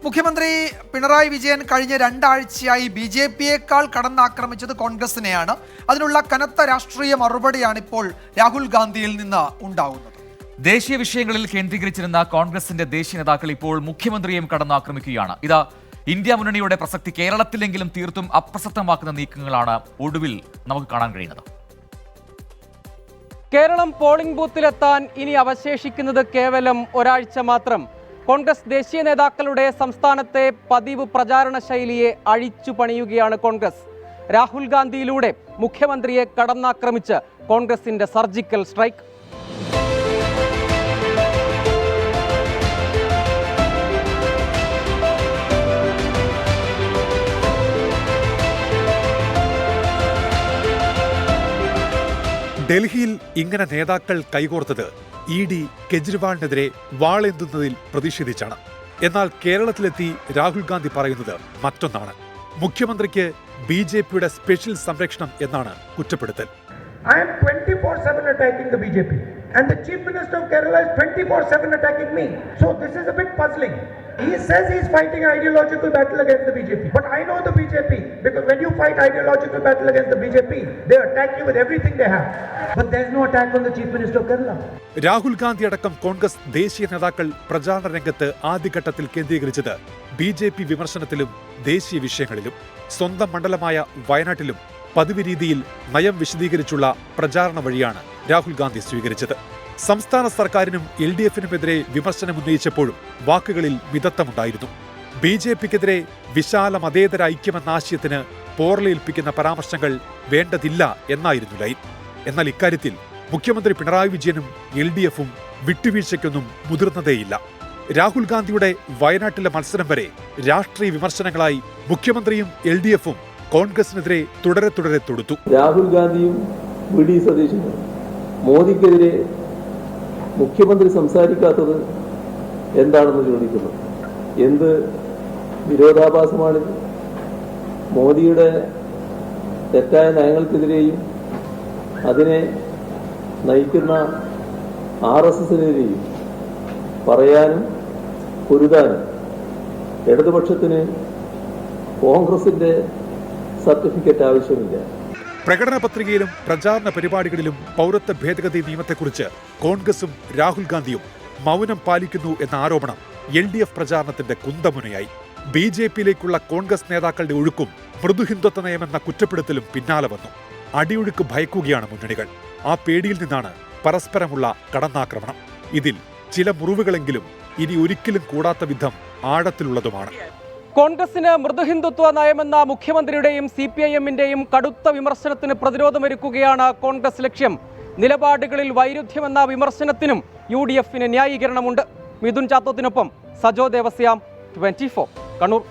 മുഖ്യമന്ത്രി പിണറായി വിജയൻ കഴിഞ്ഞ രണ്ടാഴ്ചയായി BJP-യേക്കാൾ കടന്നാക്രമിച്ചത് കോൺഗ്രസിനെയാണ്. അതിനുള്ള കനത്ത രാഷ്ട്രീയ മറുപടിയാണ് ഇപ്പോൾ രാഹുൽ ഗാന്ധിയിൽ നിന്ന് ഉണ്ടാകുന്നത്. ദേശീയ വിഷയങ്ങളിൽ കേന്ദ്രീകരിച്ചിരുന്ന കോൺഗ്രസിന്റെ ദേശീയ നേതാക്കൾ ഇപ്പോൾ മുഖ്യമന്ത്രിയെയും കടന്നാക്രമിക്കുകയാണ്. ഇത് ഇന്ത്യ മുന്നണിയുടെ പ്രസക്തി കേരളത്തിലെങ്കിലും തീർത്തും അപ്രസക്തമാക്കുന്ന നീക്കങ്ങളാണ് ഒടുവിൽ നമുക്ക് കാണാൻ കഴിയുന്നത്. കേരളം പോളിംഗ് ബൂത്തിലെത്താൻ ഇനി അവശേഷിക്കുന്നത് കേവലം ഒരാഴ്ച മാത്രം. കോൺഗ്രസ് ദേശീയ നേതാക്കളുടെ സംസ്ഥാനത്തെ പതിവ് പ്രചാരണ ശൈലിയെ അഴിച്ചു പണിയുകയാണ് കോൺഗ്രസ്. രാഹുൽ ഗാന്ധിയിലൂടെ മുഖ്യമന്ത്രിയെ കടന്നാക്രമിച്ച് കോൺഗ്രസിന്റെ സർജിക്കൽ സ്ട്രൈക്ക്. ഡൽഹിയിൽ ഇങ്ങനെ നേതാക്കൾ കൈകോർത്തത് ED കെജ്രിവാളിനെതിരെ വാളേന്തുന്നതിൽ പ്രതിഷേധിച്ചാണ്. എന്നാൽ കേരളത്തിലെത്തി രാഹുൽ ഗാന്ധി പറയുന്നത് മറ്റൊന്നാണ്. മുഖ്യമന്ത്രിക്ക് BJP-യുടെ സ്പെഷ്യൽ സംരക്ഷണം എന്നാണ് കുറ്റപ്പെടുത്തൽ. I am 24/7 attacking the BJP and the Chief Minister of Kerala is 24/7 attacking me. So this is a bit puzzling. He says he is fighting an ideological battle against the BJP. But I know the BJP because when you fight ideological battle against the BJP, they attack you with everything they have. But there is no attack on the Chief Minister of Kerala. Rahul Gandhi അടക്കം കോൺഗ്രസ് ദേശീയ നേതാക്കൾ പ്രചാരണ രംഗത്ത് ആദ്യഘട്ടത്തിൽ കേന്ദ്രീകരിച്ചത് BJP വിമർശനത്തിലും ദേശീയ വിഷയങ്ങളിലും. സ്വന്തം മണ്ഡലമായ വയനാട്ടിലും പതിവ് രീതിയിൽ നയം വിശദീകരിച്ചുള്ള പ്രചാരണ വഴിയാണ് രാഹുൽ ഗാന്ധി സ്വീകരിച്ചത്. സംസ്ഥാന സർക്കാരിനും LDF-നുമെതിരെ വിമർശനം ഉന്നയിച്ചപ്പോഴും വാക്കുകളിൽ മിതത്വമുണ്ടായിരുന്നു. BJP-ക്കെതിരെ വിശാല മതേതര ഐക്യമെന്ന ആശയത്തിന് പോറലേൽപ്പിക്കുന്ന പരാമർശങ്ങൾ വേണ്ടതില്ല എന്നായിരുന്നു ലൈൻ. എന്നാൽ ഇക്കാര്യത്തിൽ മുഖ്യമന്ത്രി പിണറായി വിജയനും LDF-ഉം വിട്ടുവീഴ്ചയ്ക്കൊന്നും മുതിർന്നതേയില്ല. രാഹുൽ ഗാന്ധിയുടെ വയനാട്ടിലെ മത്സരം വരെ രാഷ്ട്രീയ വിമർശനങ്ങളായി മുഖ്യമന്ത്രിയും LDF-ഉം കോൺഗ്രസിനെതിരെ തുടരെ തൊടുത്തു. രാഹുൽ ഗാന്ധിയും VD സതീശനും മോദിക്കെതിരെ മുഖ്യമന്ത്രി സംസാരിക്കാത്തത് എന്താണെന്ന് ചോദിക്കുന്നു. എന്ത് വിരോധാഭാസമാണിത്? മോദിയുടെ തെറ്റായ നയങ്ങൾക്കെതിരെയും അതിനെ നയിക്കുന്ന RSS-നെതിരെയും പറയാനും പൊരുതാനും ഇടതുപക്ഷത്തിന് കോൺഗ്രസിന്റെ സർട്ടിഫിക്കറ്റ് ആവശ്യമില്ല. പ്രകടന പത്രികയിലും പ്രചാരണ പരിപാടികളിലും പൗരത്വ ഭേദഗതി നിയമത്തെക്കുറിച്ച് കോൺഗ്രസും രാഹുൽ ഗാന്ധിയും മൗനം പാലിക്കുന്നു എന്ന ആരോപണം LDF പ്രചാരണത്തിന്റെ കുന്തമുനയായി. BJP-യിലേക്കുള്ള കോൺഗ്രസ് നേതാക്കളുടെ ഒഴുക്കും മൃദുഹിന്ദുത്വ നയമെന്ന കുറ്റപ്പെടുത്തലും പിന്നാലെ വന്നു. അടിയൊഴുക്ക് ഭയക്കുകയാണ് മുന്നണികൾ. ആ പേടിയിൽ നിന്നാണ് പരസ്പരമുള്ള കടന്നാക്രമണം. ഇതിൽ ചില മുറിവുകളെങ്കിലും ഇനി ഒരിക്കലും കൂടാത്ത വിധം ആഴത്തിലുള്ളതുമാണ്. കോൺഗ്രസിന് മൃദുഹിന്ദുത്വ നയമെന്ന മുഖ്യമന്ത്രിയുടെയും CPIM-ന്റെയും കടുത്ത വിമർശനത്തിന് പ്രതിരോധമൊരുക്കുകയാണ് കോൺഗ്രസ് ലക്ഷ്യം. നിലപാടുകളിൽ വൈരുദ്ധ്യമെന്ന വിമർശനത്തിനും UDF-ന് ന്യായീകരണമുണ്ട്. മിഥുൻ ചാത്തോത്തിനൊപ്പം സജോ ദേവസ്യാം, 24 കണ്ണൂർ.